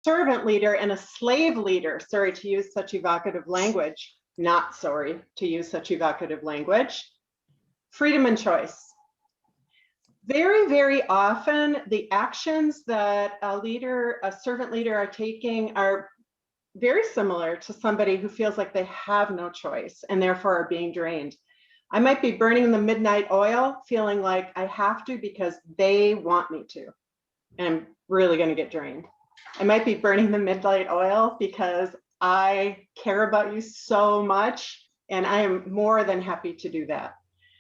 servant leader and a slave leader. Sorry to use such evocative language. Not sorry to use such evocative language. Freedom and choice. Very, very often, the actions that a servant leader are taking are very similar to somebody who feels like they have no choice and therefore are being drained. I might be burning the midnight oil, feeling like I have to because they want me to, and I'm really going to get drained. I might be burning the midnight oil because I care about you so much, and I am more than happy to do that.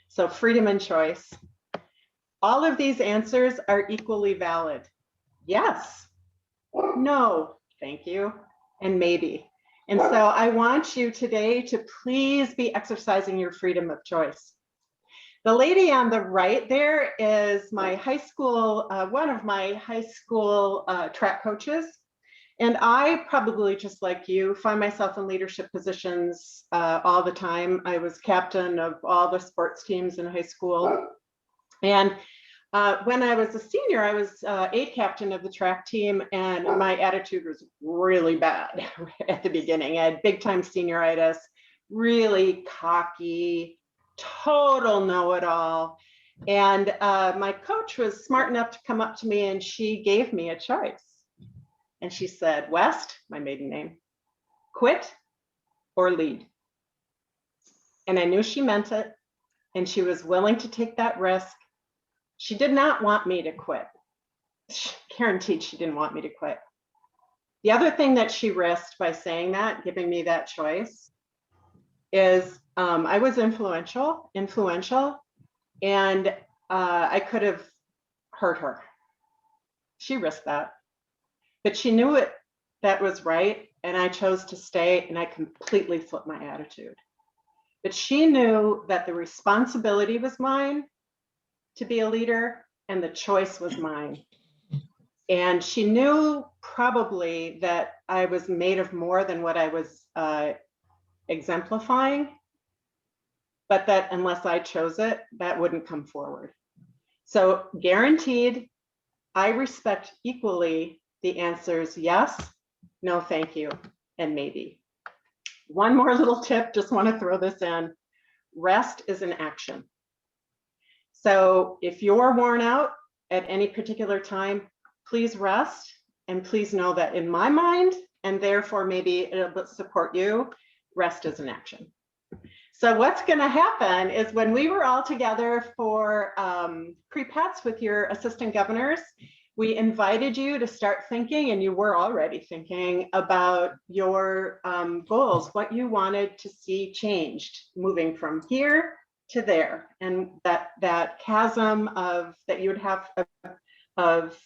So freedom and choice. All of these answers are equally valid. Yes, no, thank you, and maybe. And so I want you today to please be exercising your freedom of choice. The lady on the right there is my high school, one of my high school track coaches. And I probably, just like you, find myself in leadership positions all the time. I was captain of all the sports teams in high school. And when I was a senior, I was aide captain of the track team, and my attitude was really bad at the beginning. I had big time senioritis, really cocky, total know-it-all. And my coach was smart enough to come up to me, and she gave me a choice. And she said, West, my maiden name, quit or lead. And I knew she meant it, and she was willing to take that risk. She did not want me to quit. Guaranteed she didn't want me to quit. The other thing that she risked by saying that, giving me that choice, is I was influential, and I could have hurt her. She risked that. But she knew it, that was right, and I chose to stay, and I completely flipped my attitude. But she knew that the responsibility was mine to be a leader, and the choice was mine. And she knew probably that I was made of more than what I was exemplifying, but that unless I chose it, that wouldn't come forward. So guaranteed, I respect equally the answers yes, no, thank you, and maybe. One more little tip, just want to throw this in. Rest is an action. So if you're worn out at any particular time, please rest, and please know that in my mind, and therefore maybe it'll support you, rest is an action. So what's going to happen is when we were all together for pre-pets with your assistant governors, we invited you to start thinking, and you were already thinking about your goals, what you wanted to see changed, moving from here to there, and that chasm of that you would have of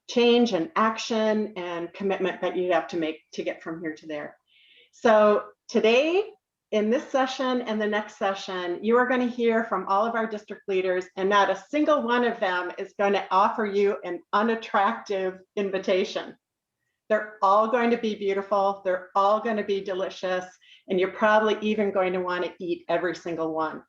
change and action and commitment that you'd have to make to get from here to there. So today, in this session and the next session, you are going to hear from all of our district leaders, and not a single one of them is going to offer you an unattractive invitation. They're all going to be beautiful. They're all going to be delicious. And you're probably even going to want to eat every single one.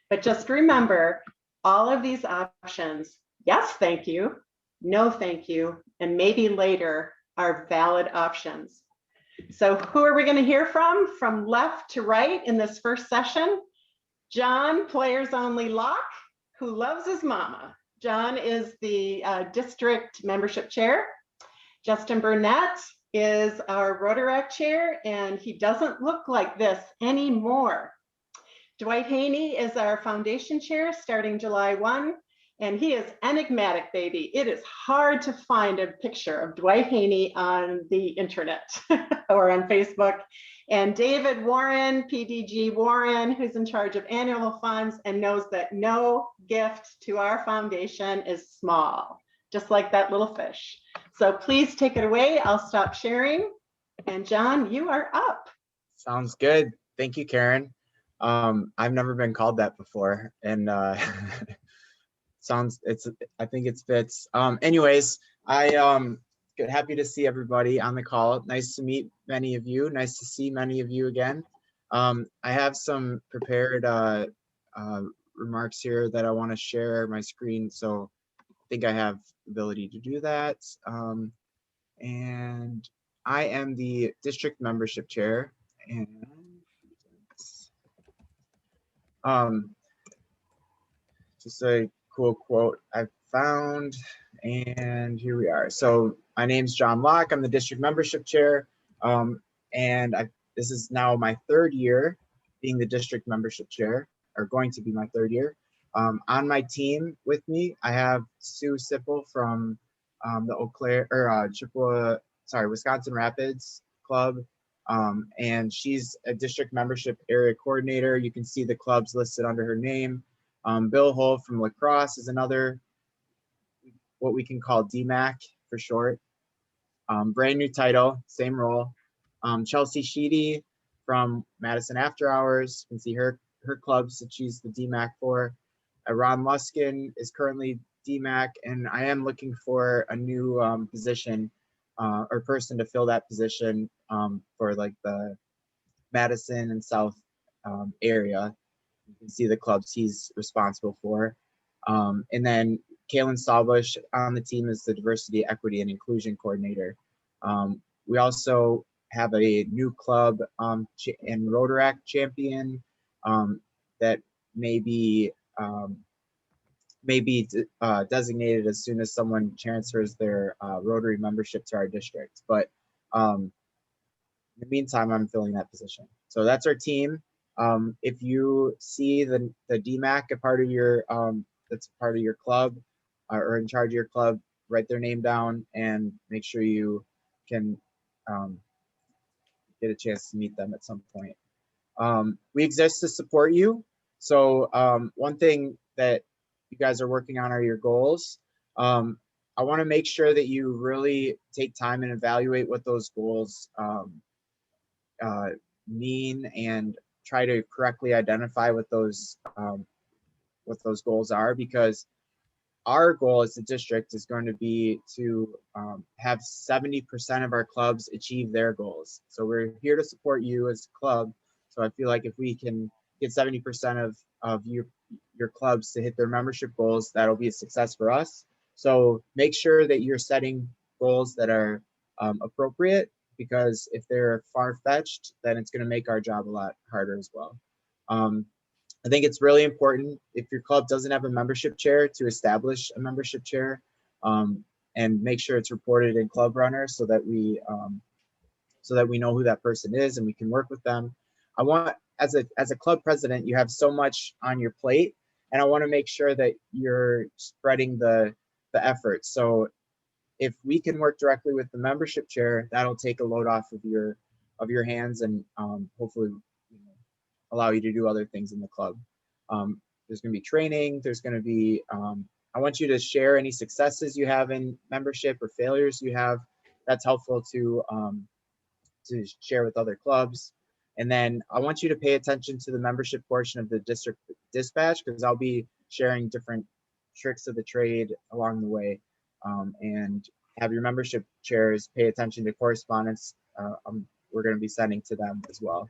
But just remember, all of these options, yes, thank you, no, thank you, and maybe later, are valid options. So who are we going to hear from left to right in this first session? John, Players Only Lock, who loves his mama. John is the district membership chair. Justin Burnett is our Rotaract chair, and he doesn't look like this anymore. Dwight Haney is our foundation chair starting July 1. And he is enigmatic, baby. It is hard to find a picture of Dwight Haney on the internet or on Facebook. And David Warren, PDG Warren, who's in charge of annual funds and knows that no gift to our foundation is small, just like that little fish. So please take it away. I'll stop sharing. And John, you are up. Sounds good. Thank you, Karen. I've never been called that before. And I think it fits. Anyways, happy to see everybody on the call. Nice to meet many of you. Nice to see many of you again. I have some prepared remarks here that I want to share my screen, so I think I have ability to do that. and I am the district membership chair. And just a cool quote I found, and here we are. So my name's John Locke. I'm the district membership chair, and this is now my third year being the district membership chair, or going to be my third year. On my team with me, I have Sue Sipple from the Eau Claire or Chippewa, sorry, Wisconsin Rapids Club, and she's a district membership area coordinator. You can see the clubs listed under her name. Bill Hull from La Crosse is another, what we can call DMAC for short. Brand new title, same role. Chelsea Sheedy from Madison After Hours. You can see her clubs that she's the DMAC for. Ron Luskin is currently DMAC, and I am looking for a new position or person to fill that position for like the Madison and South area. You can see the clubs he's responsible for. And then Kaylin Sawbush on the team is the diversity, equity, and inclusion coordinator. We also have a new club and Rotaract champion that may be designated as soon as someone transfers their Rotary membership to our district. But in the meantime, I'm filling that position. So that's our team. If you see the DMAC a part of your that's part of your club or in charge of your club, write their name down and make sure you can get a chance to meet them at some point. We exist to support you. So one thing that you guys are working on are your goals. I want to make sure that you really take time and evaluate what those goals mean and try to correctly identify what those goals are, because our goal as a district is going to be to have 70% of our clubs achieve their goals. So we're here to support you as a club. So I feel like if we can get 70% of your clubs to hit their membership goals, that'll be a success for us. So make sure that you're setting goals that are appropriate, because if they're far-fetched, then it's going to make our job a lot harder as well. I think it's really important, if your club doesn't have a membership chair, to establish a membership chair and make sure it's reported in Club Runner so that we know who that person is and we can work with them. I want, as a club president, you have so much on your plate, and I want to make sure that you're spreading the effort. So if we can work directly with the membership chair, that'll take a load off of your hands and hopefully allow you to do other things in the club. There's going to be training. There's going to be, I want you to share any successes you have in membership or failures you have. That's helpful to share with other clubs. And then I want you to pay attention to the membership portion of the district dispatch, because I'll be sharing different tricks of the trade along the way. And have your membership chairs pay attention to correspondence we're going to be sending to them as well.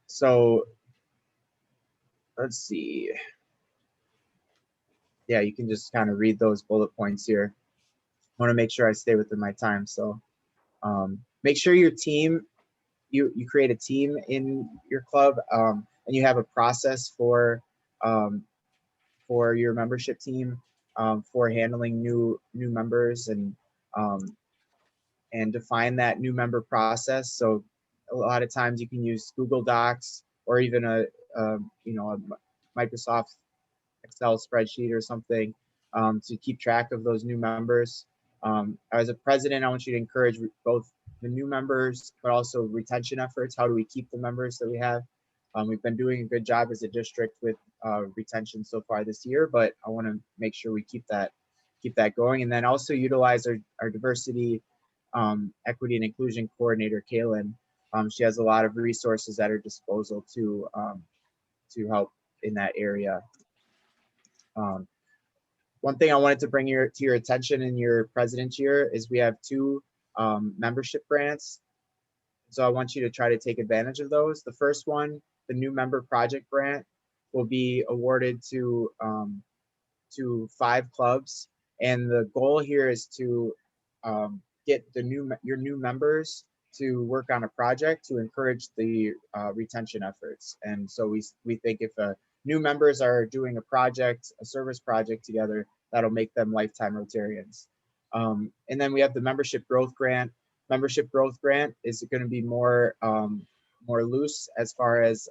So let's see. Yeah, you can just kind of read those bullet points here. I want to make sure I stay within my time. So make sure your team, you create a team in your club and you have a process for your membership team for handling new members and define that new member process. So a lot of times you can use Google Docs or even a Microsoft Excel spreadsheet or something to keep track of those new members. As a president, I want you to encourage both the new members, but also retention efforts. How do we keep the members that we have? We've been doing a good job as a district with retention so far this year, but I want to make sure we keep that going. And then also utilize our diversity, equity, and inclusion coordinator, Kaylin. She has a lot of resources at her disposal to help in that area. One thing I wanted to bring to your attention in your president's year is we have 2 membership grants. So I want you to try to take advantage of those. The first one, the new member project grant, will be awarded to 5 clubs. And the goal here is to get your new members to work on a project to encourage the retention efforts. And so we think if new members are doing a service project together, that'll make them lifetime Rotarians. And then we have the membership growth grant. Membership growth grant is going to be more loose as far as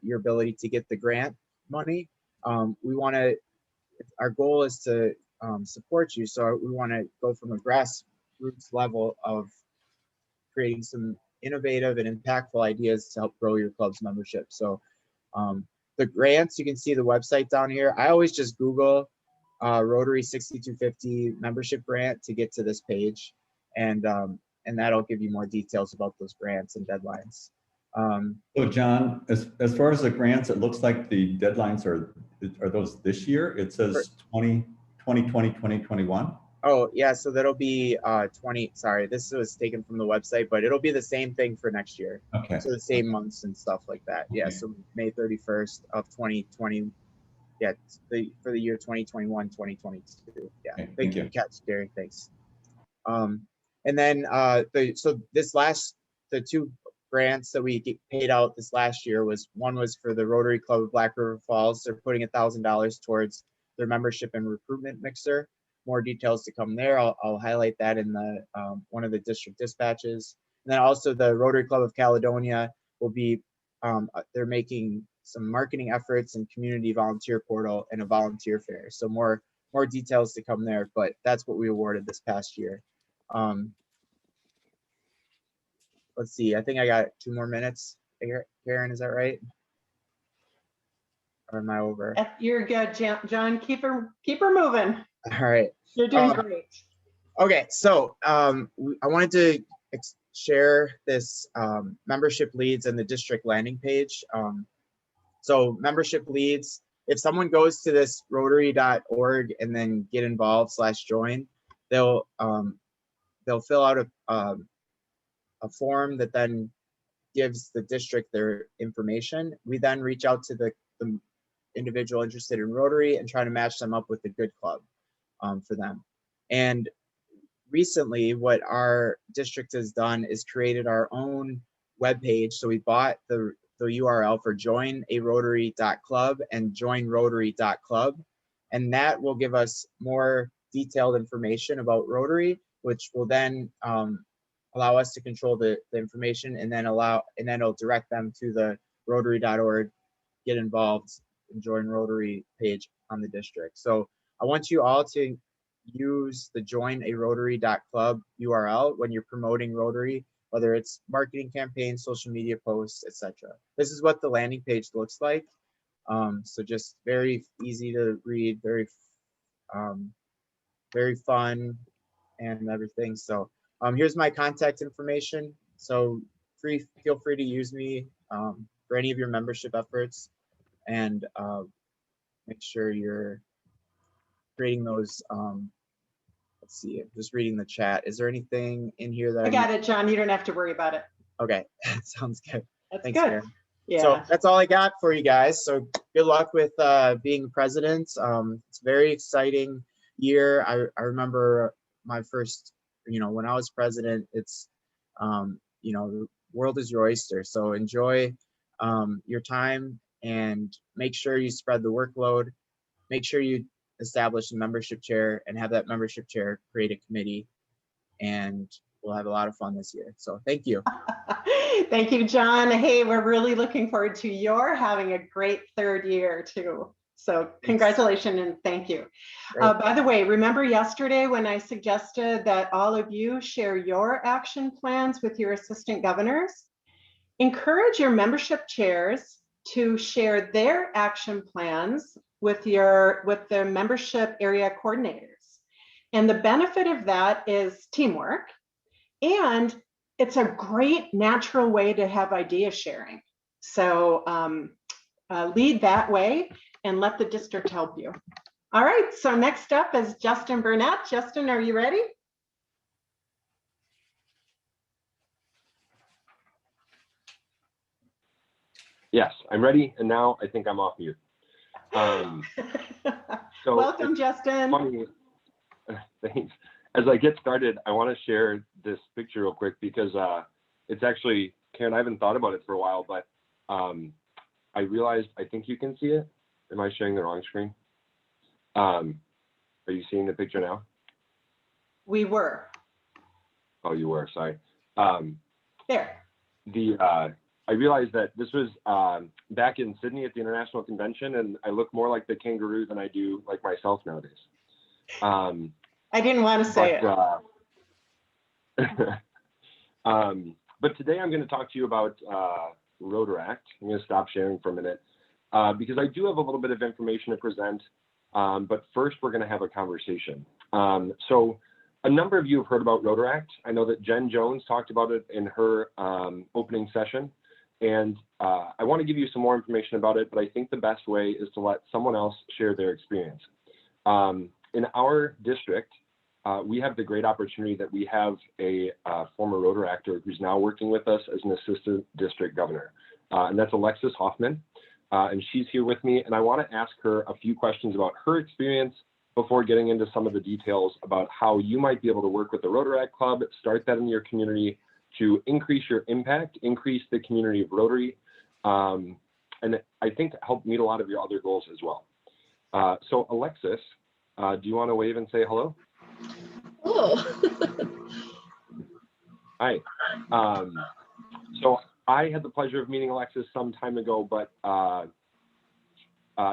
your ability to get the grant money. Our goal is to support you. So we want to go from a grassroots level of creating some innovative and impactful ideas to help grow your club's membership. So the grants, you can see the website down here. I always just Google Rotary 6250 membership grant to get to this page. And that'll give you more details about those grants and deadlines. So John, as far as the grants, it looks like the deadlines are those this year? It says 2020, 2021. Oh yeah, so that'll be 20, sorry, this was taken from the website, but it'll be the same thing for next year. Okay. So the same months and stuff like that. Okay. Yeah, so May 31st of 2020. Yeah, for the year 2021, 2022. Yeah, Okay, thank you. Catch, Gary, thanks. And then the two grants that we paid out this last year one was for the Rotary Club of Black River Falls. They're putting $1,000 towards their membership and recruitment mixer. More details to come there. I'll highlight that in the one of the district dispatches. And then also the Rotary Club of Caledonia will be they're making some marketing efforts and community volunteer portal and a volunteer fair. So more details to come there, but that's what we awarded this past year. Let's see, I think I got 2 more minutes. Karen, is that right? Or am I over? You're good, John. Keep her moving. All right. You're doing great. Okay, so I wanted to share this membership leads and the district landing page. So membership leads, if someone goes to this rotary.org and then get involved /join, they'll fill out a form that then gives the district their information. We then reach out to the individual interested in Rotary and try to match them up with a good club for them. And recently, what our district has done is created our own webpage. So we bought the URL for joinarotary.club and joinrotary.club. And that will give us more detailed information about Rotary, which will then allow us to control the information, and then it'll direct them to the rotary.org, get involved, and join Rotary page on the district. So I want you all to use the joinarotary.club URL when you're promoting Rotary, whether it's marketing campaigns, social media posts, etc. This is what the landing page looks like. So just very easy to read, very fun and everything. So here's my contact information. So feel free to use me for any of your membership efforts, and make sure you're creating those. Let's see, I'm just reading the chat. Is there anything in here that I got it, John. You don't have to worry about it. Okay, sounds good. That's Thanks, good. Karen. Yeah. So that's all I got for you guys. So good luck with being president. It's a very exciting year. I remember my first, when I was president, it's, the world is your oyster. So enjoy your time and make sure you spread the workload. Make sure you establish a membership chair and have that membership chair create a committee, and we'll have a lot of fun this year. So thank you. Thank you, John. Hey, we're really looking forward to your having a great third year too. So congratulations and thank you. By the way, remember yesterday when I suggested that all of you share your action plans with your assistant governors? Encourage your membership chairs to share their action plans with their membership area coordinators. And the benefit of that is teamwork, and it's a great natural way to have idea sharing. So lead that way and let the district help you. All right, so next up is Justin Burnett. Justin, are you ready? Yes, I'm ready, and now I think I'm off mute. So Welcome, it's Justin. funny. Thanks. As I get started, I want to share this picture real quick because it's actually, Karen, I haven't thought about it for a while, but I realized, I think you can see it. Am I sharing the wrong screen? Are you seeing the picture now? We were. Oh, you were, sorry. There. I realized that this was back in Sydney at the International Convention, and I look more like the kangaroo than I do like myself nowadays. I didn't want to say it. But today I'm going to talk to you about Rotaract. I'm going to stop sharing for a minute because I do have a little bit of information to present. But first, we're going to have a conversation. So a number of you have heard about Rotaract. I know that Jen Jones talked about it in her opening session. And I want to give you some more information about it, but I think the best way is to let someone else share their experience. In our district, we have the great opportunity that we have a former Rotaractor who's now working with us as an assistant district governor. And that's Alexis Hoffman. And she's here with me. And I want to ask her a few questions about her experience before getting into some of the details about how you might be able to work with the Rotaract Club, start that in your community to increase your impact, increase the community of Rotary, and I think help meet a lot of your other goals as well. So Alexis, do you want to wave and say hello? Oh. Hi. So I had the pleasure of meeting Alexis some time ago, but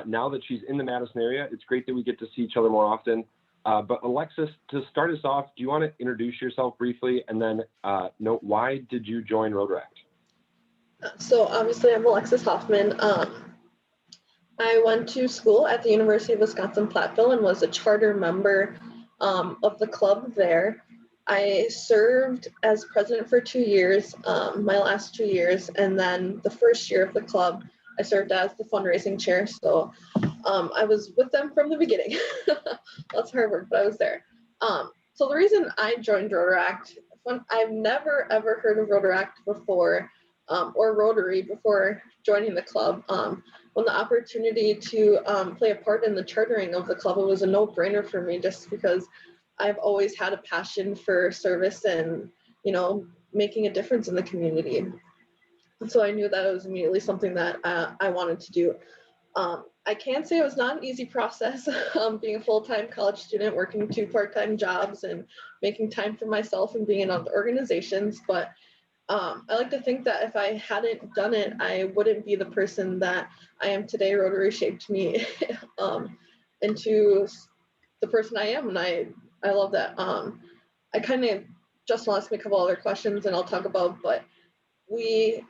now that she's in the Madison area, it's great that we get to see each other more often. But Alexis, to start us off, do you want to introduce yourself briefly and then note why did you join Rotaract? So obviously I'm Alexis Hoffman. I went to school at the University of Wisconsin-Platteville and was a charter member of the club there. I served as president for 2 years, my last 2 years, and then the first year of the club, I served as the fundraising chair. So I was with them from the beginning. That's hard work, but I was there. So the reason I joined Rotaract, I've never ever heard of Rotaract before, or Rotary before joining the club. When the opportunity to play a part in the chartering of the club, it was a no-brainer for me just because I've always had a passion for service and, making a difference in the community. So I knew that it was immediately something that I wanted to do. I can say it was not an easy process, being a full-time college student, working 2 part-time jobs and making time for myself and being in other organizations. But I like to think that if I hadn't done it, I wouldn't be the person that I am today. Rotary shaped me into the person I am, and I love that. I kind of just want to ask me a couple other questions and I'll talk about, but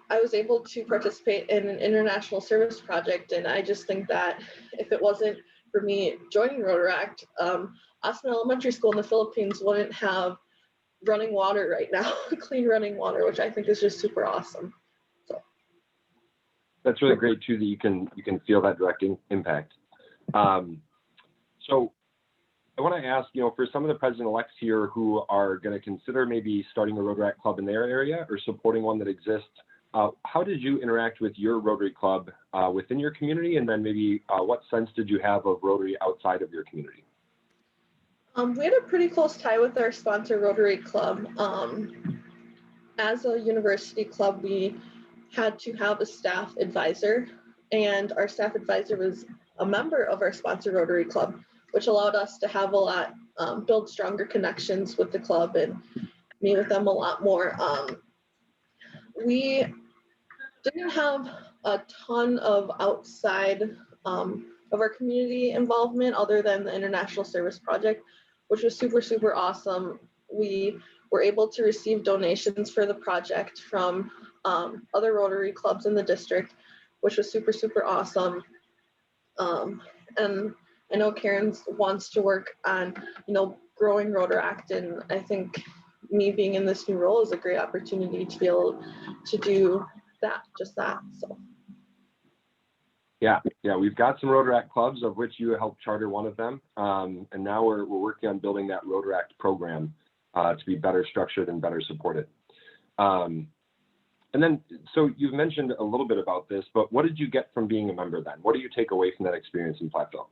I was able to participate in an international service project, and I just think that if it wasn't for me joining Rotaract, Austin Elementary School in the Philippines wouldn't have running water right now, clean running water, which I think is just super awesome. So That's really great too that you can feel that direct impact. So I want to ask, for some of the president-elects here who are going to consider maybe starting a Rotaract club in their area or supporting one that exists, how did you interact with your Rotary club within your community? And then maybe what sense did you have of Rotary outside of your community? We had a pretty close tie with our sponsor Rotary Club. As a university club, we had to have a staff advisor, and our staff advisor was a member of our sponsor Rotary Club, which allowed us to have build stronger connections with the club and meet with them a lot more. We didn't have a ton of outside of our community involvement other than the International Service Project, which was super, super awesome. We were able to receive donations for the project from other Rotary clubs in the district, which was super, super awesome. And I know Karen wants to work on, growing Rotaract, and I think me being in this new role is a great opportunity to be able to do just that. So. Yeah, we've got some Rotaract clubs of which you helped charter one of them, and now we're working on building that Rotaract program to be better structured and better supported. And then, so you've mentioned a little bit about this, but what did you get from being a member then? What do you take away from that experience in Platteville?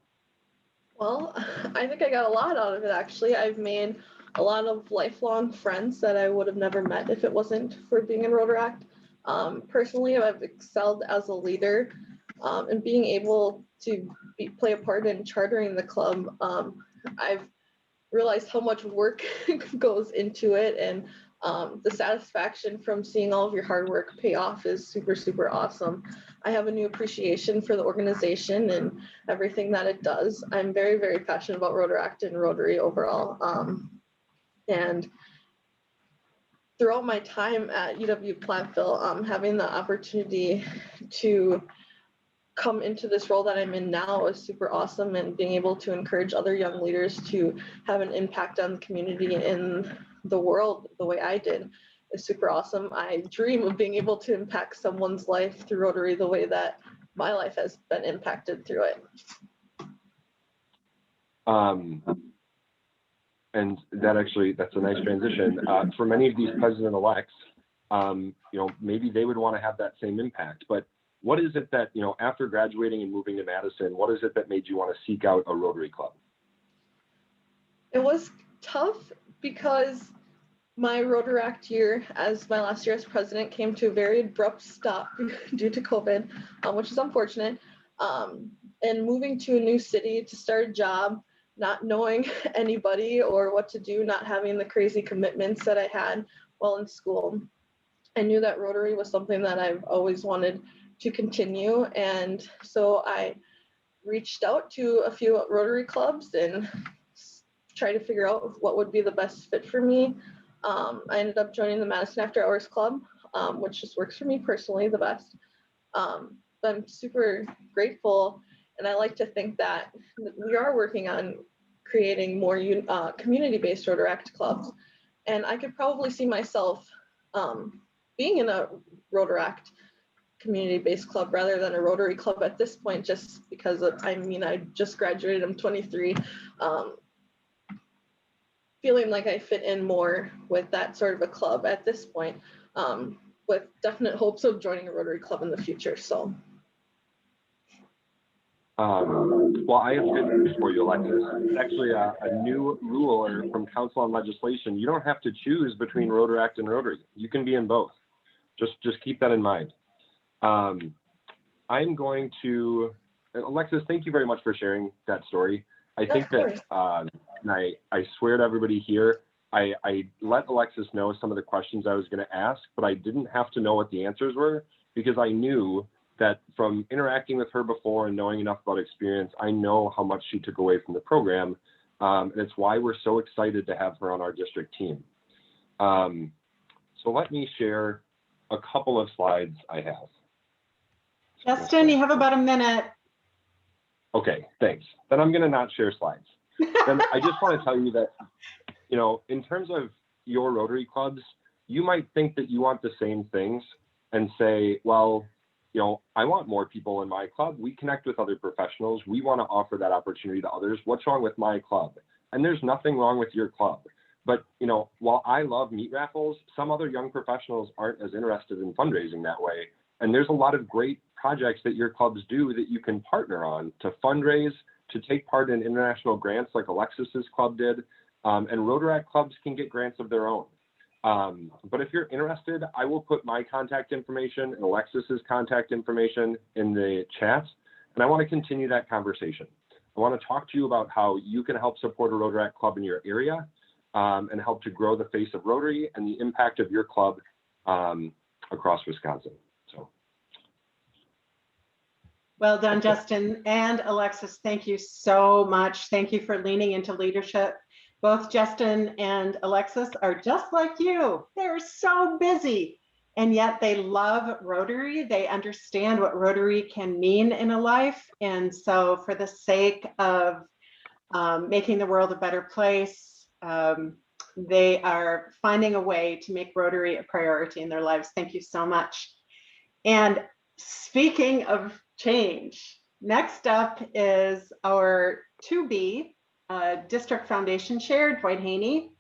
Well, I think I got a lot out of it, actually. I've made a lot of lifelong friends that I would have never met if it wasn't for being in Rotaract. Personally, I've excelled as a leader, and being able to play a part in chartering the club. I've realized how much work goes into it, and the satisfaction from seeing all of your hard work pay off is super, super awesome. I have a new appreciation for the organization and everything that it does. I'm very, very passionate about Rotaract and Rotary overall. And throughout my time at UW-Platteville, having the opportunity to come into this role that I'm in now is super awesome, and being able to encourage other young leaders to have an impact on the community and the world the way I did is super awesome. I dream of being able to impact someone's life through Rotary the way that my life has been impacted through it. And that's a nice transition. For many of these president-elects, maybe they would want to have that same impact, but what is it that, after graduating and moving to Madison, what is it that made you want to seek out a Rotary Club? It was tough because my Rotaract year, as my last year as president, came to a very abrupt stop due to COVID, which is unfortunate. And moving to a new city to start a job, not knowing anybody or what to do, not having the crazy commitments that I had while in school, I knew that Rotary was something that I've always wanted to continue. And so I reached out to a few Rotary clubs and tried to figure out what would be the best fit for me. I ended up joining the Madison After Hours Club, which just works for me personally the best. I'm super grateful, and I like to think that we are working on creating more community-based Rotaract clubs, and I could probably see myself being in a Rotaract community-based club rather than a Rotary club at this point, just because I just graduated, I'm 23, feeling like I fit in more with that sort of a club at this point, with definite hopes of joining a Rotary club in the future. So. Well, I have good news for you, Alexis. It's actually a new rule from Council on Legislation. You don't have to choose between Rotaract and Rotary. You can be in both. Just keep that in mind. I'm going to, Alexis, thank you very much for sharing that story. I think that, and I swear to everybody here, I let Alexis know some of the questions I was going to ask, but I didn't have to know what the answers were, because I knew that from interacting with her before and knowing enough about experience, I know how much she took away from the program. And it's why we're so excited to have her on our district team. So let me share a couple of slides I have. Justin, you have about a minute. Okay, thanks. Then I'm going to not share slides. Then I just want to tell you that, in terms of your Rotary clubs, you might think that you want the same things and say, well, I want more people in my club. We connect with other professionals. We want to offer that opportunity to others. What's wrong with my club? And there's nothing wrong with your club. But, while I love meat raffles, some other young professionals aren't as interested in fundraising that way. And there's a lot of great projects that your clubs do that you can partner on to fundraise, to take part in international grants like Alexis's club did. And Rotaract clubs can get grants of their own. But if you're interested, I will put my contact information and Alexis's contact information in the chat. And I want to continue that conversation. I want to talk to you about how you can help support a Rotaract club in your area, and help to grow the face of Rotary and the impact of your club across Wisconsin. So. Well done, Justin and Alexis. Thank you so much. Thank you for leaning into leadership. Both Justin and Alexis are just like you. They're so busy, and yet they love Rotary. They understand what Rotary can mean in a life. And so for the sake of making the world a better place, they are finding a way to make Rotary a priority in their lives. Thank you so much. And speaking of change, next up is our 2B District Foundation Chair, Dwight Haney.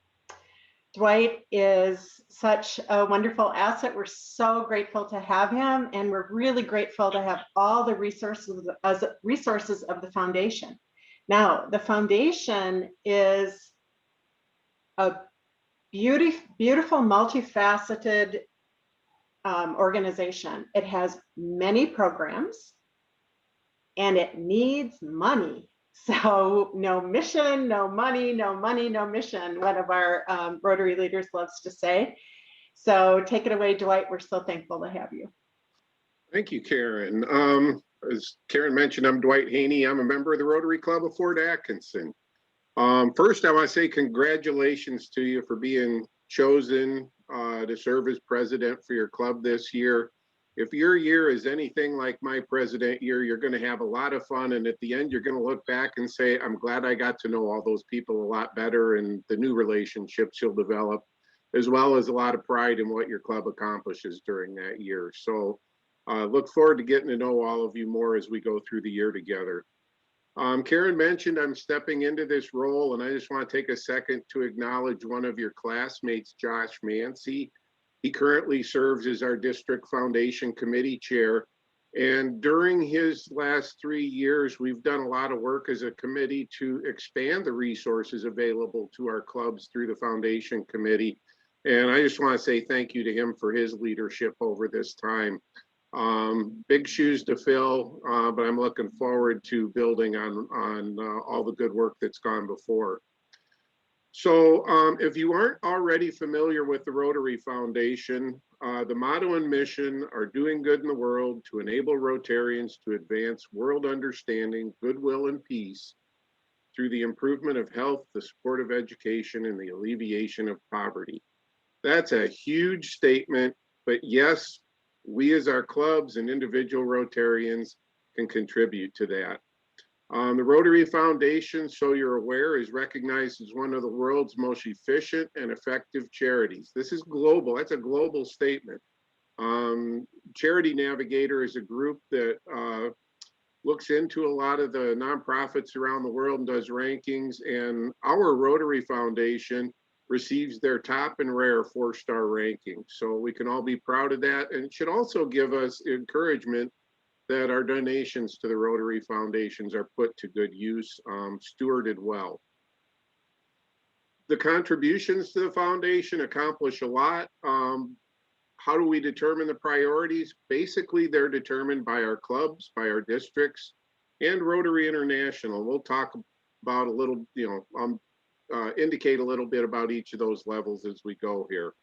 Dwight is such a wonderful asset. We're so grateful to have him, and we're really grateful to have all the resources of the foundation. Now, the foundation is a beautiful, multifaceted organization. It has many programs and it needs money. So no mission, no money, no money, no mission, one of our Rotary leaders loves to say. So take it away, Dwight. We're so thankful to have you. Thank you, Karen. As Karen mentioned, I'm Dwight Haney. I'm a member of the Rotary Club of Fort Atkinson. First, I want to say congratulations to you for being chosen to serve as president for your club this year. If your year is anything like my president year, you're going to have a lot of fun. And at the end, you're going to look back and say, I'm glad I got to know all those people a lot better and the new relationships you'll develop, as well as a lot of pride in what your club accomplishes during that year. So look forward to getting to know all of you more as we go through the year together. Karen mentioned I'm stepping into this role, and I just want to take a second to acknowledge one of your classmates, Josh Mancy. He currently serves as our district foundation committee chair. And during his last 3 years, we've done a lot of work as a committee to expand the resources available to our clubs through the foundation committee. And I just want to say thank you to him for his leadership over this time. Big shoes to fill, but I'm looking forward to building on all the good work that's gone before. So if you aren't already familiar with the Rotary Foundation, the motto and mission are doing good in the world to enable Rotarians to advance world understanding, goodwill, and peace through the improvement of health, the support of education, and the alleviation of poverty. That's a huge statement, but yes, we as our clubs and individual Rotarians can contribute to that. The Rotary Foundation, so you're aware, is recognized as one of the world's most efficient and effective charities. This is global. That's a global statement. Charity Navigator is a group that looks into a lot of the nonprofits around the world and does rankings. And our Rotary Foundation receives their top and rare 4-star ranking. So we can all be proud of that. And it should also give us encouragement that our donations to the Rotary Foundations are put to good use, stewarded well. The contributions to the foundation accomplish a lot. How do we determine the priorities? Basically, they're determined by our clubs, by our districts, and Rotary International. We'll talk about a little, indicate a little bit about each of those levels as we go here.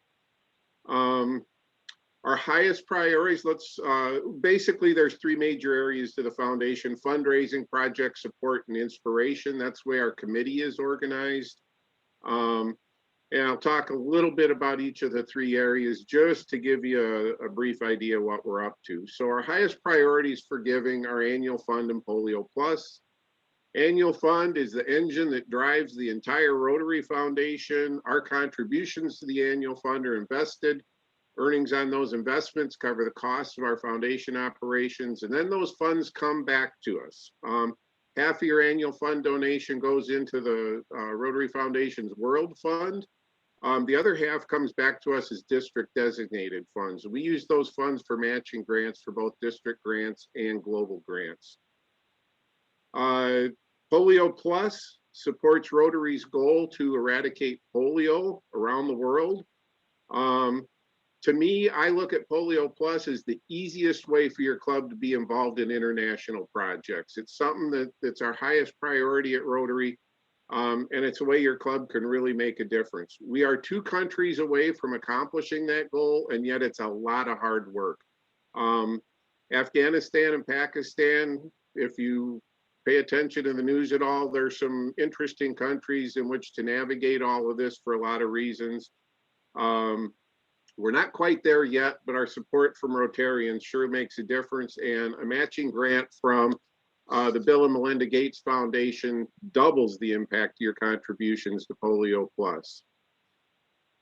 Our highest priorities, basically there's 3 major areas to the foundation: fundraising, project support, and inspiration. That's where our committee is organized. And I'll talk a little bit about each of the 3 areas just to give you a brief idea what we're up to. So our highest priorities for giving are annual fund and Polio Plus. Annual fund is the engine that drives the entire Rotary Foundation. Our contributions to the annual fund are invested. Earnings on those investments cover the costs of our foundation operations, and then those funds come back to us. Half of your annual fund donation goes into the Rotary Foundation's World Fund. The other half comes back to us as district designated funds. We use those funds for matching grants for both district grants and global grants. Polio Plus supports Rotary's goal to eradicate polio around the world. To me, I look at Polio Plus as the easiest way for your club to be involved in international projects. It's something that's our highest priority at Rotary, and it's a way your club can really make a difference. We are 2 countries away from accomplishing that goal, and yet it's a lot of hard work. Afghanistan and Pakistan, if you pay attention to the news at all, there's some interesting countries in which to navigate all of this for a lot of reasons. We're not quite there yet, but our support from Rotarians sure makes a difference. And a matching grant from the Bill and Melinda Gates Foundation doubles the impact of your contributions to Polio Plus.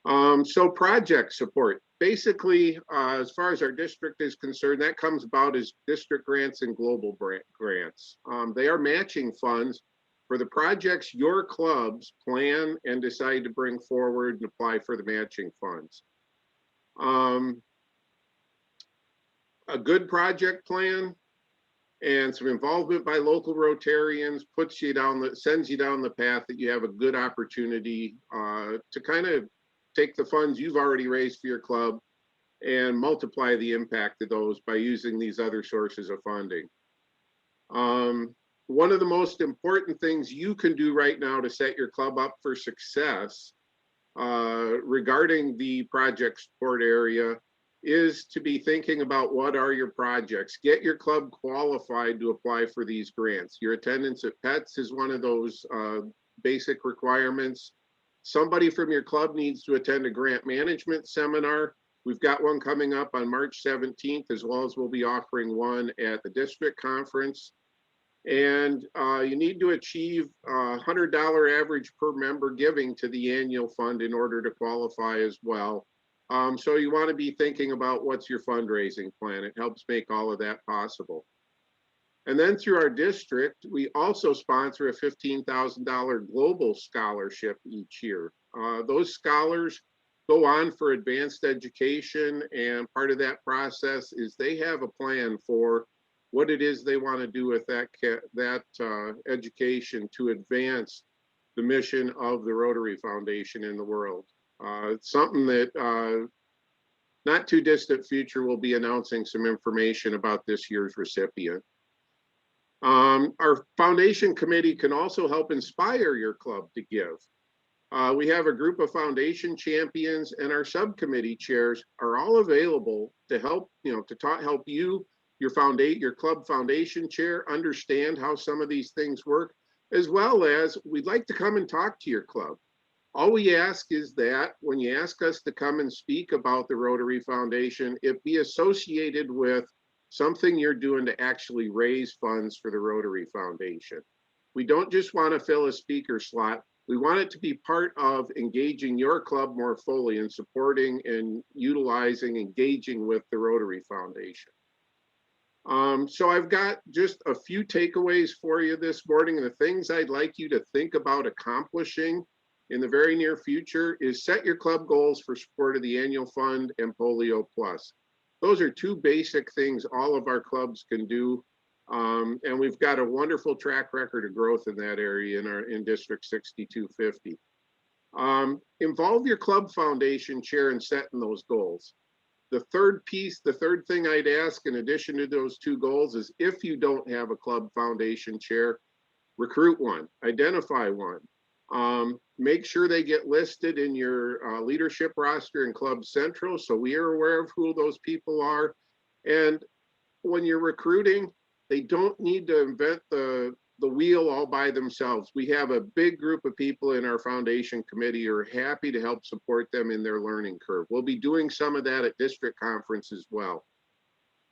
So project support. Basically, as far as our district is concerned, that comes about as district grants and global grants. They are matching funds for the projects your clubs plan and decide to bring forward and apply for the matching funds. A good project plan and some involvement by local Rotarians sends you down the path that you have a good opportunity to kind of take the funds you've already raised for your club and multiply the impact of those by using these other sources of funding. One of the most important things you can do right now to set your club up for success regarding the project support area is to be thinking about what are your projects. Get your club qualified to apply for these grants. Your attendance at PETS is one of those basic requirements. Somebody from your club needs to attend a grant management seminar. We've got one coming up on March 17th, as well as we'll be offering one at the district conference. And you need to achieve $100 average per member giving to the annual fund in order to qualify as well. So you want to be thinking about what's your fundraising plan. It helps make all of that possible. And then through our district, we also sponsor a $15,000 global scholarship each year. Those scholars go on for advanced education, and part of that process is they have a plan for what it is they want to do with that education to advance the mission of the Rotary Foundation in the world. It's something that not too distant future we'll be announcing some information about this year's recipient. Our foundation committee can also help inspire your club to give. We have a group of foundation champions, and our subcommittee chairs are all available to help, help you, your club foundation chair, understand how some of these things work, as well as we'd like to come and talk to your club. All we ask is that when you ask us to come and speak about the Rotary Foundation, it be associated with something you're doing to actually raise funds for the Rotary Foundation. We don't just want to fill a speaker slot. We want it to be part of engaging your club more fully and supporting and engaging with the Rotary Foundation. So I've got just a few takeaways for you this morning. The things I'd like you to think about accomplishing in the very near future is set your club goals for support of the annual fund and Polio Plus. Those are two basic things all of our clubs can do. And we've got a wonderful track record of growth in that area in District 6250. Involve your club foundation chair in setting those goals. The third thing I'd ask in addition to those two goals is if you don't have a club foundation chair, recruit one, identify one. Make sure they get listed in your leadership roster in Club Central so we are aware of who those people are. And when you're recruiting, they don't need to invent the wheel all by themselves. We have a big group of people in our foundation committee who are happy to help support them in their learning curve. We'll be doing some of that at district conference as well.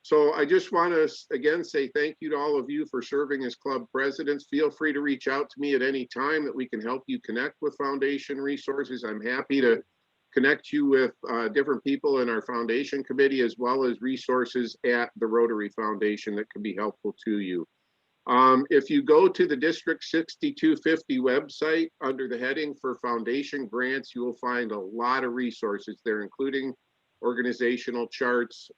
So I just want to again say thank you to all of you for serving as club presidents. Feel free to reach out to me at any time that we can help you connect with foundation resources. I'm happy to connect you with different people in our foundation committee, as well as resources at the Rotary Foundation that can be helpful to you. If you go to the District 6250 website under the heading for foundation grants, you will find a lot of resources there, including organizational charts,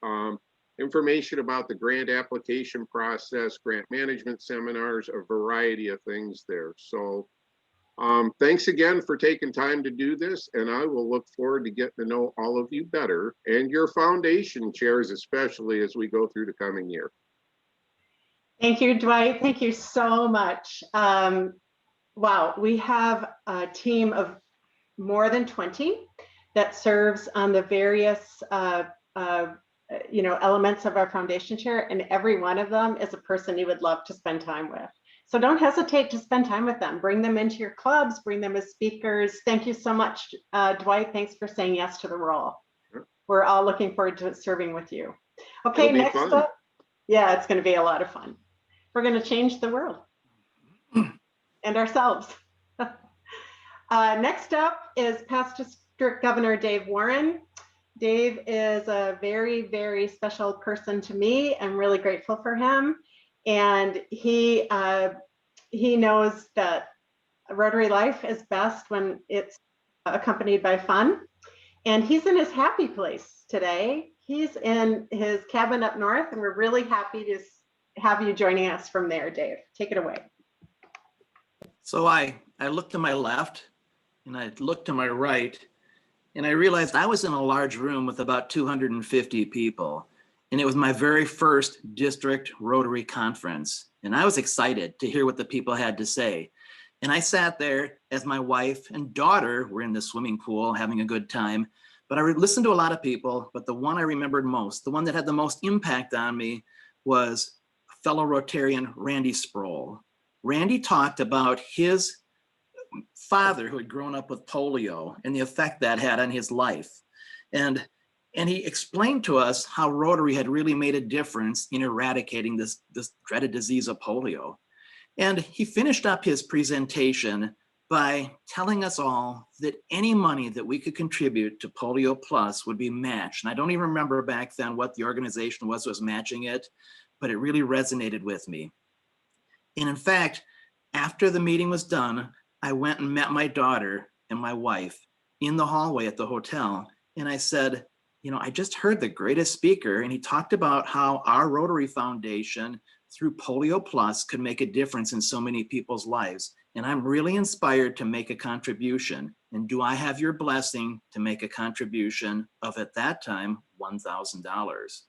information about the grant application process, grant management seminars, a variety of things there. So thanks again for taking time to do this, and I will look forward to getting to know all of you better, and your foundation chairs especially, as we go through the coming year. Thank you, Dwight. Thank you so much. Wow, we have a team of more than 20 that serves on the various elements of our foundation chair, and every one of them is a person you would love to spend time with. So don't hesitate to spend time with them. Bring them into your clubs, bring them as speakers. Thank you so much, Dwight. Thanks for saying yes to the role. We're all looking forward to serving with you. Okay, next up. Yeah, it's going to be a lot of fun. We're going to change the world and ourselves. Next up is past District Governor Dave Warren. Dave is a very, very special person to me. I'm really grateful for him. And he knows that Rotary life is best when it's accompanied by fun. And he's in his happy place today. He's in his cabin up north, and we're really happy to have you joining us from there, Dave. Take it away. So I looked to my left and I looked to my right, and I realized I was in a large room with about 250 people. And it was my very first district Rotary conference. And I was excited to hear what the people had to say. And I sat there as my wife and daughter were in the swimming pool having a good time. But I listened to a lot of people, but the one I remembered most, the one that had the most impact on me, was fellow Rotarian Randy Sproul. Randy talked about his father who had grown up with polio and the effect that had on his life. And he explained to us how Rotary had really made a difference in eradicating this dreaded disease of polio. And he finished up his presentation by telling us all that any money that we could contribute to Polio Plus would be matched. And I don't even remember back then what the organization was matching it, but it really resonated with me. And in fact, after the meeting was done, I went and met my daughter and my wife in the hallway at the hotel. And I said, you know, I just heard the greatest speaker, and he talked about how our Rotary Foundation through Polio Plus could make a difference in so many people's lives. And I'm really inspired to make a contribution. And do I have your blessing to make a contribution of, at that time, $1,000?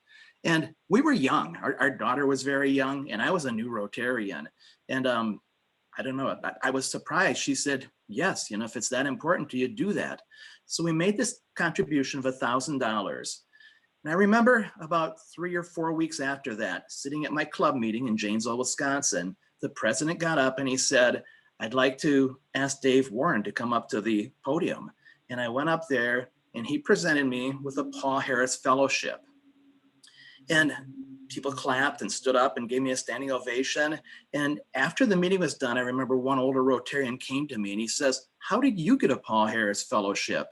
And we were young. Our daughter was very young, and I was a new Rotarian. And I don't know, I was surprised. She said, yes, you know, if it's that important to you, do that. So we made this contribution of $1,000. And I remember about 3 or 4 weeks after that, sitting at my club meeting in Janesville, Wisconsin, the president got up and he said, I'd like to ask Dave Warren to come up to the podium. And I went up there and he presented me with a Paul Harris Fellowship. And people clapped and stood up and gave me a standing ovation. And after the meeting was done, I remember one older Rotarian came to me and he says, how did you get a Paul Harris Fellowship?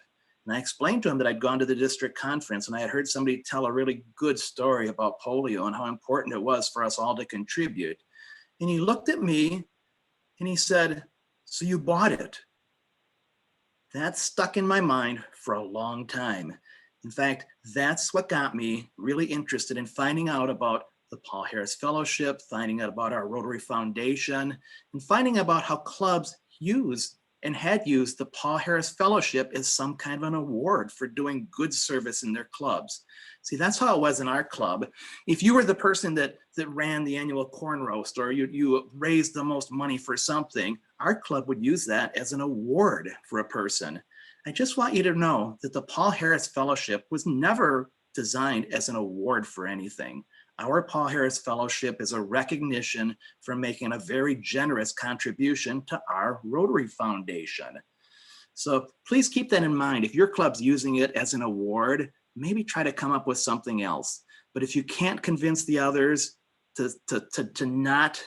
And I explained to him that I'd gone to the district conference and I had heard somebody tell a really good story about polio and how important it was for us all to contribute. And he looked at me and he said, so you bought it? That stuck in my mind for a long time. In fact, that's what got me really interested in finding out about the Paul Harris Fellowship, finding out about our Rotary Foundation, and finding about how clubs use and had used the Paul Harris Fellowship as some kind of an award for doing good service in their clubs. See, that's how it was in our club. If you were the person that ran the annual corn roast, or you raised the most money for something, our club would use that as an award for a person. I just want you to know that the Paul Harris Fellowship was never designed as an award for anything. Our Paul Harris Fellowship is a recognition for making a very generous contribution to our Rotary Foundation. So please keep that in mind. If your club's using it as an award, maybe try to come up with something else. But if you can't convince the others to not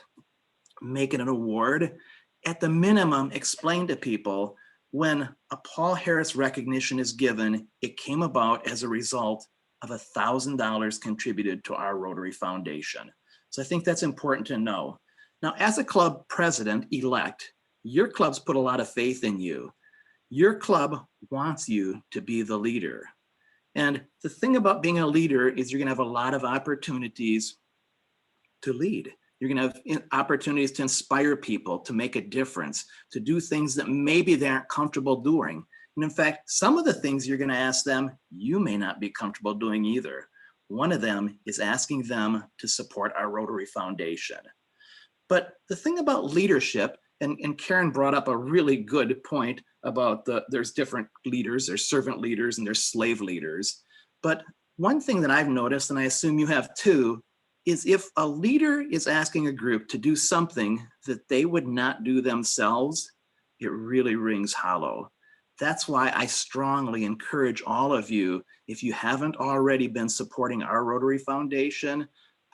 make it an award, at the minimum, explain to people when a Paul Harris recognition is given, it came about as a result of $1,000 contributed to our Rotary Foundation. So I think that's important to know. Now, as a club president-elect, your club's put a lot of faith in you. Your club wants you to be the leader. And the thing about being a leader is you're gonna have a lot of opportunities to lead. You're gonna have opportunities to inspire people, to make a difference, to do things that maybe they aren't comfortable doing. And in fact, some of the things you're gonna ask them, you may not be comfortable doing either. One of them is asking them to support our Rotary Foundation. But the thing about leadership, and Karen brought up a really good point about there's different leaders, there's servant leaders and there's slave leaders. But one thing that I've noticed, and I assume you have too, is if a leader is asking a group to do something that they would not do themselves, it really rings hollow. That's why I strongly encourage all of you, if you haven't already been supporting our Rotary Foundation,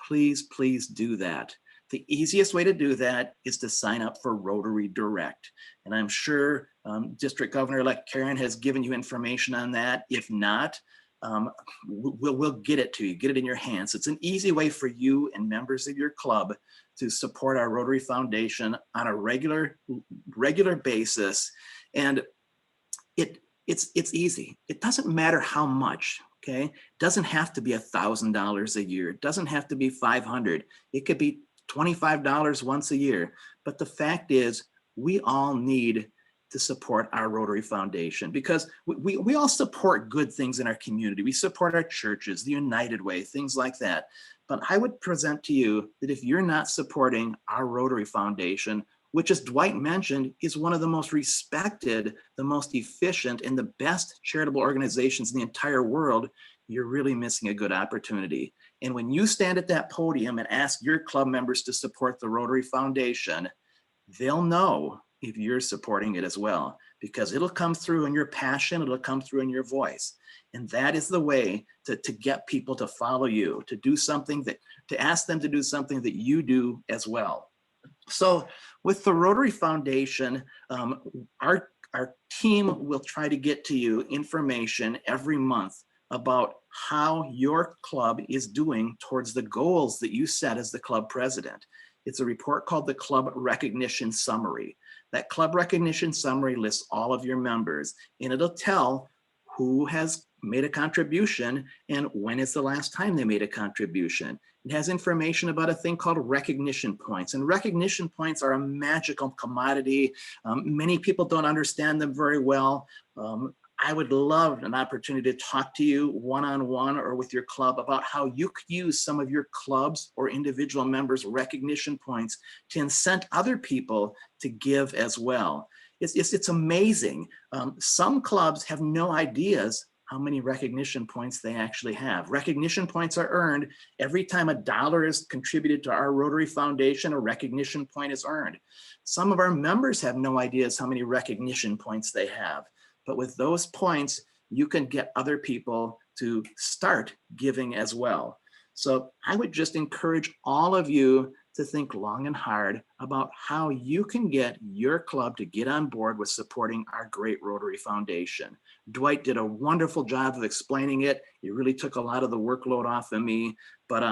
please, please do that. The easiest way to do that is to sign up for Rotary Direct. And I'm sure District Governor-elect Karen has given you information on that. If not, we'll get it to you, get it in your hands. It's an easy way for you and members of your club to support our Rotary Foundation on a regular basis. And it's easy. It doesn't matter how much, okay? It doesn't have to be $1,000 a year. It doesn't have to be $500. It could be $25 once a year. But the fact is, we all need to support our Rotary Foundation, because we all support good things in our community. We support our churches, the United Way, things like that. But I would present to you that if you're not supporting our Rotary Foundation, which, as Dwight mentioned, is one of the most respected, the most efficient, and the best charitable organizations in the entire world, you're really missing a good opportunity. And when you stand at that podium and ask your club members to support the Rotary Foundation, they'll know if you're supporting it as well, because it'll come through in your passion, it'll come through in your voice. And that is the way to get people to follow you, to do something that, to ask them to do something that you do as well. So with the Rotary Foundation, our team will try to get to you information every month about how your club is doing towards the goals that you set as the club president. It's a report called the Club Recognition Summary. That Club Recognition Summary lists all of your members, and it'll tell who has made a contribution and when is the last time they made a contribution. It has information about a thing called recognition points, and recognition points are a magical commodity. Many people don't understand them very well. I would love an opportunity to talk to you one-on-one or with your club about how you could use some of your clubs or individual members' recognition points to incent other people to give as well. It's amazing. Some clubs have no ideas how many recognition points they actually have. Recognition points are earned every time $1 is contributed to our Rotary Foundation. A recognition point is earned. Some of our members have no ideas how many recognition points they have. But with those points, you can get other people to start giving as well. So I would just encourage all of you to think long and hard about how you can get your club to get on board with supporting our great Rotary Foundation. Dwight did a wonderful job of explaining it. It really took a lot of the workload off of me, but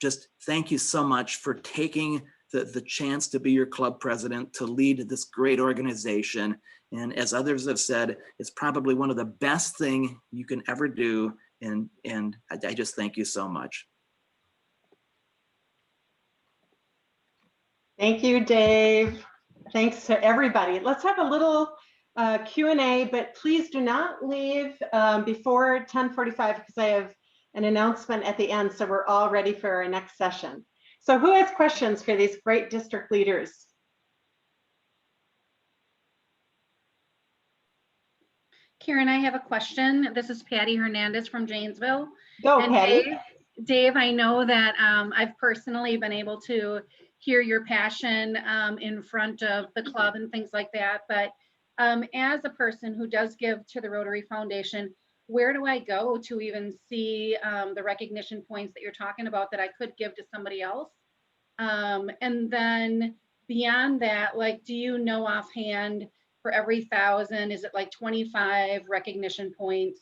just thank you so much for taking the chance to be your club president, to lead this great organization. And as others have said, it's probably one of the best things you can ever do. And I just thank you so much. Thank you, Dave. Thanks to everybody. Let's have a little Q&A, but please do not leave before 10:45 because I have an announcement at the end, so we're all ready for our next session. So who has questions for these great district leaders? Karen, I have a question. This is Patty Hernandez from Janesville. Go, And Patty. Dave, I know that I've personally been able to hear your passion in front of the club and things like that. But as a person who does give to the Rotary Foundation, where do I go to even see the recognition points that you're talking about that I could give to somebody else? And then beyond that, like, do you know offhand for every 1,000, is it like 25 recognition points?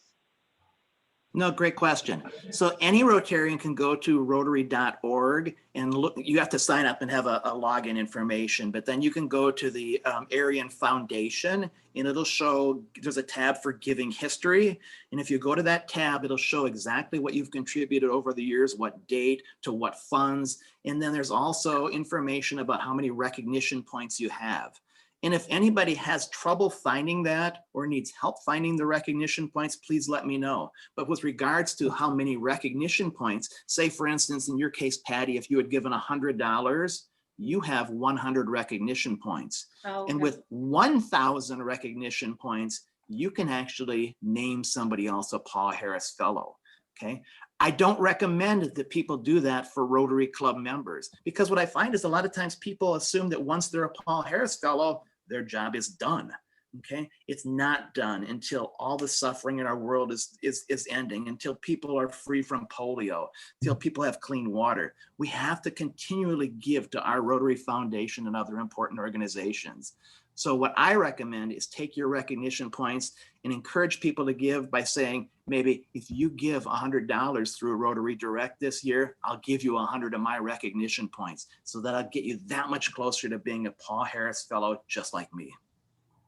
No, great question. So any Rotarian can go to rotary.org and look. You have to sign up and have a login information, but then you can go to the Aryan Foundation and it'll show, there's a tab for giving history. And if you go to that tab, it'll show exactly what you've contributed over the years, what date to what funds. And then there's also information about how many recognition points you have. And if anybody has trouble finding that or needs help finding the recognition points, please let me know. But with regards to how many recognition points, say for instance, in your case, Patty, if you had given $100, you have 100 recognition points. Oh, okay. And with 1,000 recognition points, you can actually name somebody else a Paul Harris Fellow, okay? I don't recommend that people do that for Rotary Club members, because what I find is a lot of times people assume that once they're a Paul Harris Fellow, their job is done, okay? It's not done until all the suffering in our world is ending, until people are free from polio, until people have clean water. We have to continually give to our Rotary Foundation and other important organizations. So what I recommend is take your recognition points and encourage people to give by saying, maybe if you give $100 through Rotary Direct this year, I'll give you 100 of my recognition points, so that I'll get you that much closer to being a Paul Harris Fellow just like me.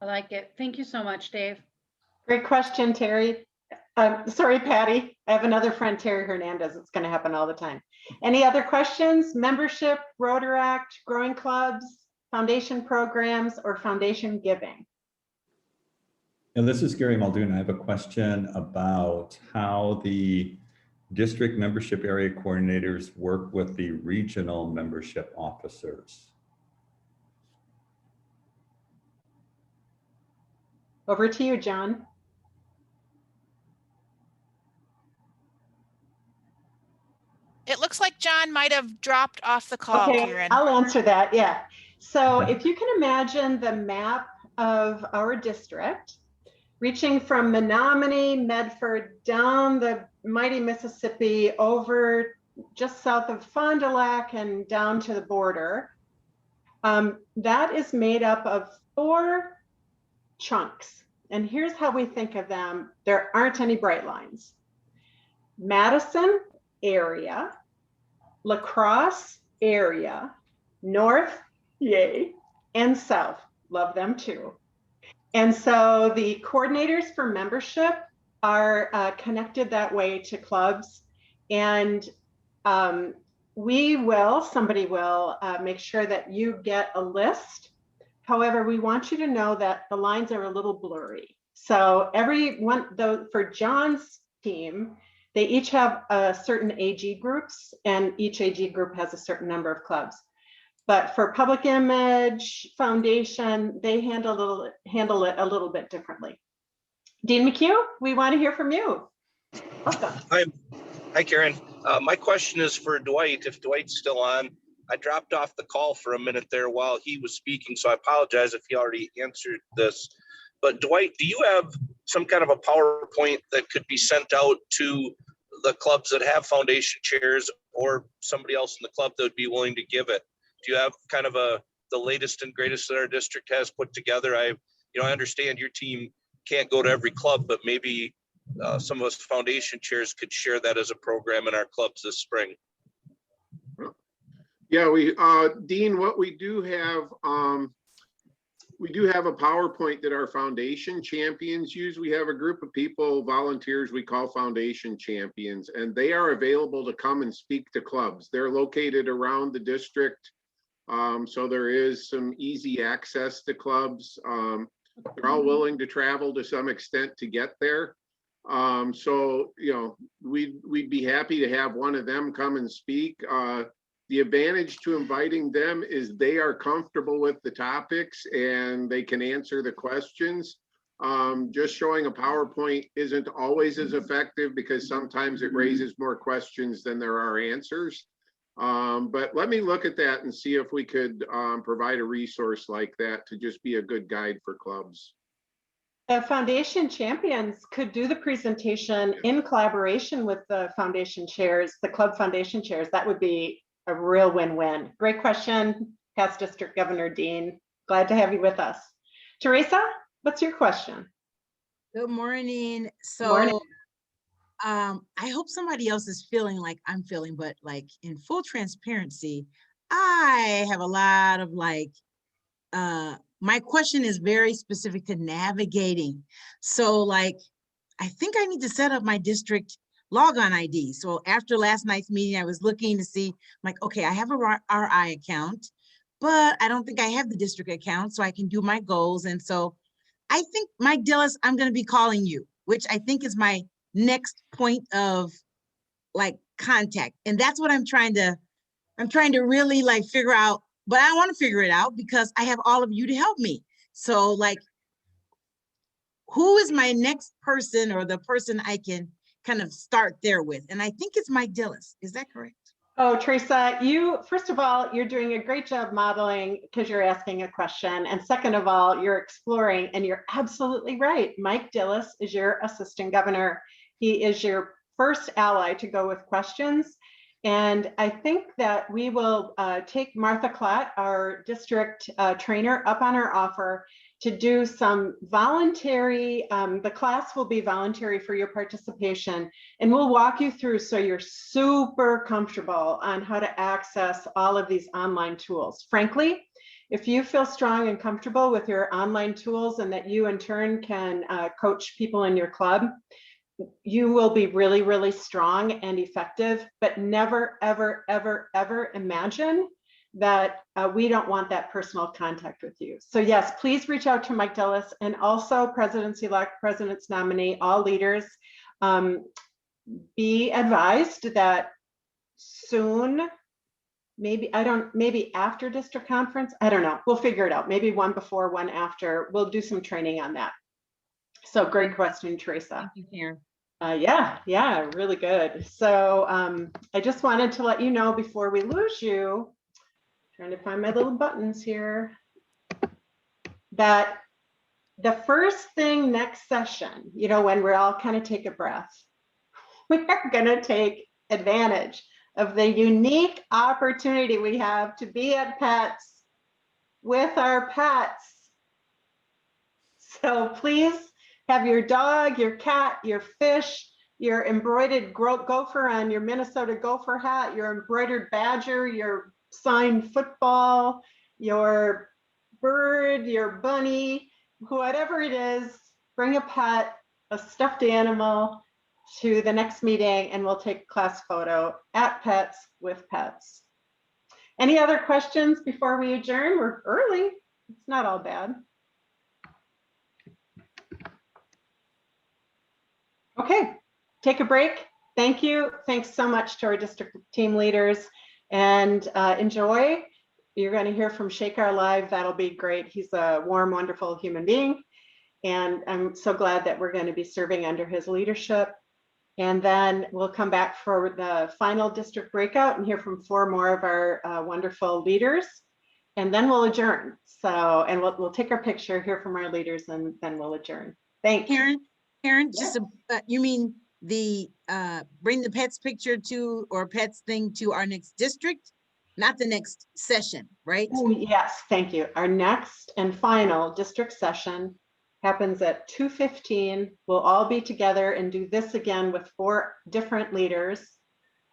I like it. Thank you so much, Dave. Great question, Terry. Sorry, Patty. I have another friend, Terry Hernandez. It's going to happen all the time. Any other questions? Membership, Rotaract, growing clubs, foundation programs, or foundation giving? And this is Gary Muldoon. I have a question about how the district membership area coordinators work with the regional membership officers. Over to you, John. It looks like John might have dropped off the call, Okay, Karen. I'll answer that, yeah. So Okay. if you can imagine the map of our district, reaching from Menominee, Medford, down the mighty Mississippi, over just south of Fond du Lac and down to the border, that is made up of 4 chunks. And here's how we think of them. There aren't any bright lines. Madison area, La Crosse area, North, yay, and South, love them too. And so the coordinators for membership are connected that way to clubs. And somebody will make sure that you get a list. However, we want you to know that the lines are a little blurry. So for John's team, they each have certain AG groups, and each AG group has a certain number of clubs. But for public image, foundation, they handle it a little bit differently. Dean McHugh, we want to hear from you. Welcome. Hi, Karen. My question is for Dwight, if Dwight's still on. I dropped off the call for a minute there while he was speaking, so I apologize if he already answered this. But Dwight, do you have some kind of a PowerPoint that could be sent out to the clubs that have foundation chairs, or somebody else in the club that would be willing to give it? Do you have kind of the latest and greatest that our district has put together? I understand your team can't go to every club, but maybe some of us foundation chairs could share that as a program in our clubs this spring. Yeah, Dean, what we do have a PowerPoint that our foundation champions use. We have a group of people, volunteers, we call foundation champions, and they are available to come and speak to clubs. They're located around the district, so there is some easy access to clubs. They're all willing to travel to some extent to get there. So, we'd be happy to have one of them come and speak. The advantage to inviting them is they are comfortable with the topics and they can answer the questions. Just showing a PowerPoint isn't always as effective because sometimes it raises more questions than there are answers. But let me look at that and see if we could provide a resource like that to just be a good guide for clubs. The foundation champions could do the presentation in collaboration with the foundation chairs, the club foundation chairs. That would be a real win-win. Great question, past district governor Dean. Glad to have you with us. Teresa, what's your question? Good morning. So Morning. I hope somebody else is feeling like I'm feeling, but like in full transparency, I have a lot of my question is very specific to navigating. So I think I need to set up my district login ID. So after last night's meeting, I was looking to see, okay, I have a RI account, but I don't think I have the district account, so I can do my goals. And so I think, Mike Dillis, I'm going to be calling you, which I think is my next point of contact. And that's what I'm trying to really figure out, but I want to figure it out because I have all of you to help me. So who is my next person or the person I can kind of start there with? And I think it's Mike Dillis. Is that correct? Oh, Teresa, first of all, you're doing a great job modeling because you're asking a question. And second of all, you're exploring, and you're absolutely right. Mike Dillis is your assistant governor. He is your first ally to go with questions. And I think that we will take Martha Klatt, our district trainer, up on her offer to do some voluntary, the class will be voluntary for your participation, and we'll walk you through so you're super comfortable on how to access all of these online tools. Frankly, if you feel strong and comfortable with your online tools and that you in turn can coach people in your club, you will be really, really strong and effective, but never, ever, ever, ever imagine that we don't want that personal contact with you. So yes, please reach out to Mike Dillis and also President's-elect, President's nominee, all leaders. Be advised that soon, maybe after district conference, I don't know, we'll figure it out. Maybe one before, one after, we'll do some training on that. So great question, Teresa. Thank you, Karen. Yeah, really good. So I just wanted to let you know before we lose you, trying to find my little buttons here, that the first thing next session, you know, when we're all kind of take a breath, we are going to take advantage of the unique opportunity we have to be at pets with our pets. So please have your dog, your cat, your fish, your embroidered gopher on your Minnesota Gopher hat, your embroidered badger, your signed football, your bird, your bunny, whatever it is, bring a pet, a stuffed animal to the next meeting, and we'll take a class photo at Pets with Pets. Any other questions before we adjourn? We're early. It's not all bad. Okay, take a break. Thank you. Thanks so much to our district team leaders, and enjoy. You're going to hear from Shekar live. That'll be great. He's a warm, wonderful human being, and I'm so glad that we're going to be serving under his leadership. And then we'll come back for the final district breakout and hear from 4 more of our wonderful leaders, and then we'll adjourn. So, and we'll take our picture, hear from our leaders, and then we'll adjourn. Thanks. Karen, Yeah. just you mean the bring the pets picture to or pets thing to our next district, not the next session, right? Oh, yes, thank you. Our next and final district session happens at 2:15. We'll all be together and do this again with 4 different leaders.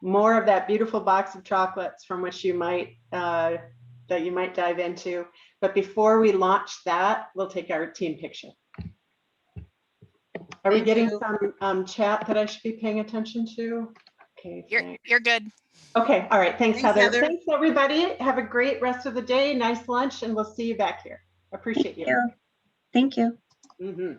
More of that beautiful box of chocolates from which you might that you might dive into. But before we launch that, we'll take our team picture. Are we getting some chat that I should be paying attention to? Okay, You're good. Okay, all right. Thanks, Heather. Heather. Thanks, everybody. Have a great rest of the day. Nice lunch, and we'll see you back here. Appreciate you. Thank you. Mm-hmm.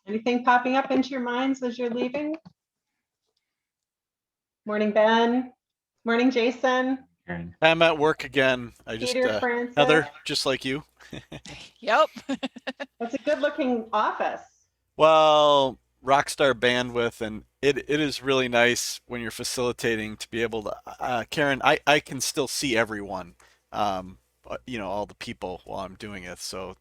Anything popping up into your minds as you're leaving? Morning, Ben. Morning, Jason. I'm at work again. I just, Peter, Francis. Heather, just like you. Yep. That's a good looking office. Well, rockstar bandwidth, and it is really nice when you're facilitating to be able to, Karen, I can still see everyone, you know, all the people while I'm doing it. So